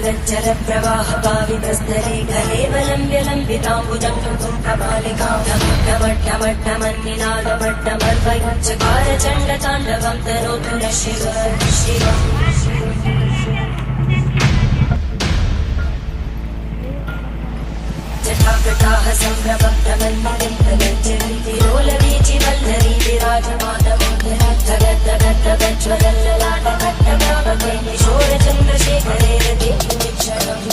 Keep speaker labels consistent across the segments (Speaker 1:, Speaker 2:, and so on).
Speaker 1: गगच्चर प्रवाह पावितस्तरे कलेवलम्ब्य लम्बिताम्बुजं कपालिकां ढमढमढमन्निनादमड्डमर्वयच्चकार चण्डताण्डवं तनोतु नः शिव शिव जटाकटाः सम्भ्रमभ्रमन्मलिन्दगज्जन्ति रोलवीचि वल्लरी विराजमानमोहरद्धगद्धगद्धगज्ज्वलल्ललाटकट्टभावके किशोरचन्द्रशेखरे रते निक्षणम्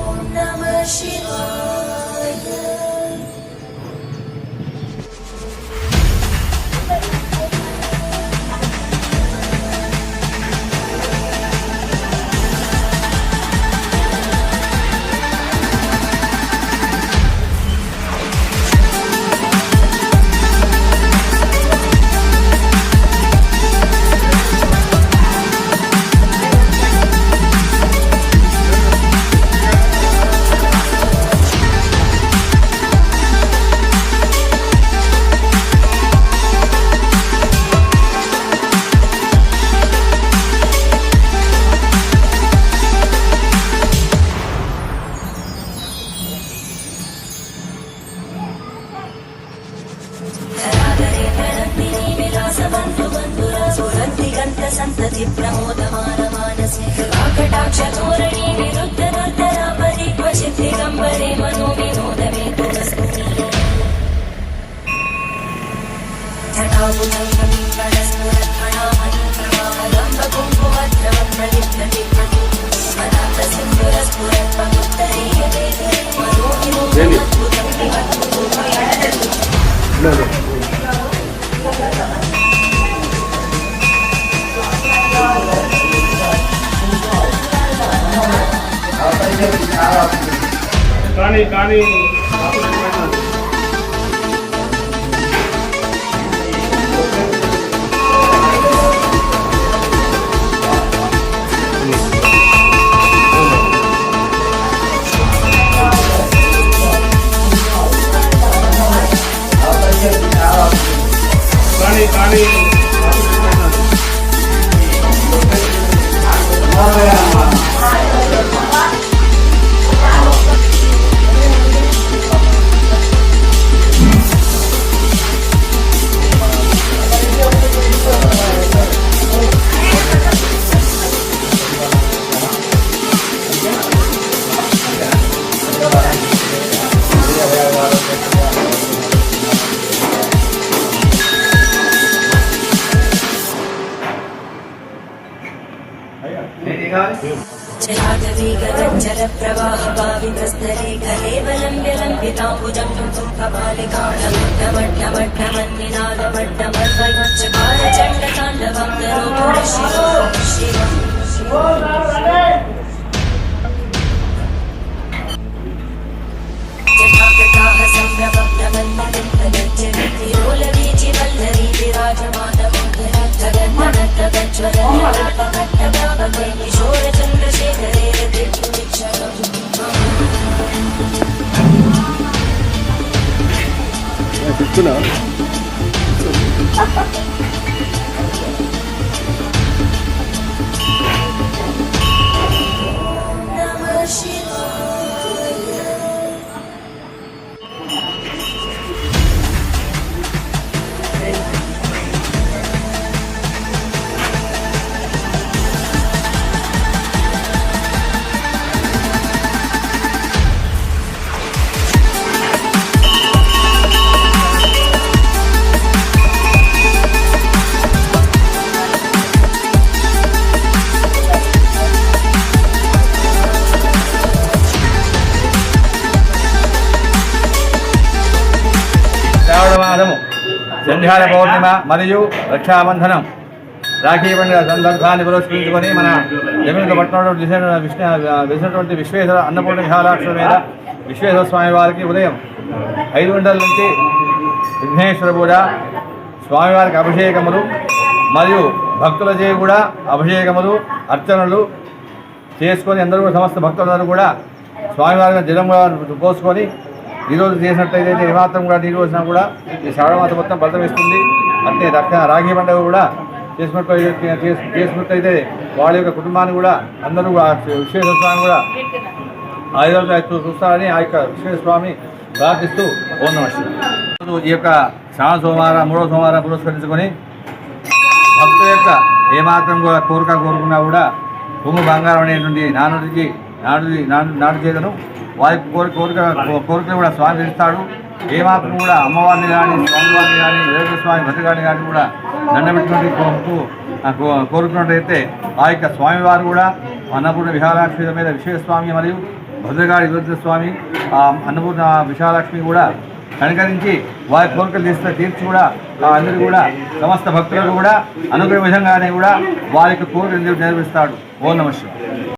Speaker 1: ॐ नमः शिवाय। संतति प्रमोदमानमानसे कृपाकटाक्षतोरणी विरुद्धदुर्धरापरि क्वचित् दिगम्बरे मनो विनोदमे पुरस्तुति जटाभुजं कलिङ्गलस्फुरत्फणामणिप्रवाहलम्बकुङ्कुमद्रवं प्रलिप्यते मदान्तसिन्दुरस्फुरत्पमुत्तरीयते मनो विनोदमद्भुतं विमद्भुतं
Speaker 2: కానీ కానీ కానీ కానీ
Speaker 1: जटाटवीगगच्चर प्रवाह पावितस्तरे कलेवलम्ब्य लम्बिताम्बुजं कपालिकां ढमढमढमन्निनादमड्डमर्वयच्चकार चण्डताण्डवं तनोतु नः शिव शिव जटाकटाः सम्भ्रमभ्रमन्मलिन्दगज्जन्ति रोलवीचि वल्लरी विराजमानमोहरद्धगद्धगज्ज्वलल्ललाटकट्टभावके किशोरचन्द्रशेखरे रते निक्षणम् नमः शिवाय।
Speaker 3: సంధ్యాల పౌర్ణిమ మరియు రక్షాబంధనం రాఖీ పండుగ సందర్భాన్ని పురస్కరించుకొని మన జమీన్లో పట్టినటువంటి విశ్వేశ్వర అన్నపూర్ణ విహారాక్షుల మీద విశ్వేశ్వర స్వామి వారికి ఉదయం 5 గంటల నుంచి విఘ్నేశ్వర పూజ, స్వామివారికి అభిషేకములు మరియు భక్తులచే కూడా అభిషేకములు అర్చనలు చేసుకొని అందరూ సమస్త భక్తులందరూ కూడా స్వామివారిగా జలం కూడా పోసుకొని ఈరోజు చేసినట్టయితే ఏమాత్రం కూడా నీరు వచ్చినా కూడా ఈ శ్రావణమాసం మొత్తం ఫలితం ఇస్తుంది. అంటే రాఖీ పండుగ కూడా చేసినట్టయితే వాళ్ళ యొక్క కుటుంబాన్ని కూడా అందరూ విశ్వేశ్వర స్వామి కూడా ఆయుధాలు చూస్తారని ఆ యొక్క విశ్వేశ్వర స్వామి ప్రార్థిస్తూ ఓం నమః శివాయ. ఈ యొక్క శ్రావణ సోమవారం 3వ సోమవారం పురస్కరించుకొని భక్తుల యొక్క ఏమాత్రం కూడా కోరుకున్నా కూడా పొంగు బంగారం అనేటువంటి నాడు చేతను వారి కోరికలు కూడా స్వామి తీరుస్తాడు. ఏమాత్రం కూడా అమ్మవారిని కానీ స్వామివారిని కానీ వేద స్వామి భద్రగారిని కానీ కూడా దండబెట్టుకుంటూ కోరుకున్నట్టయితే ఆ యొక్క స్వామివారు కూడా అన్నపూర్ణ విశాలాక్షి మీద విశ్వేశ్వస్వామి మరియు భద్రగాడి స్వామి అన్నపూర్ణ విశాలాక్ష్మి కూడా కనికరించి వారి కోరికలు తీర్చి కూడా అందరూ కూడా సమస్త భక్తులకు కూడా అనుగ్రహ విధంగానే కూడా వారి యొక్క కోరికలు నెరవేరుస్తాడు. ఓం నమః శివాయ.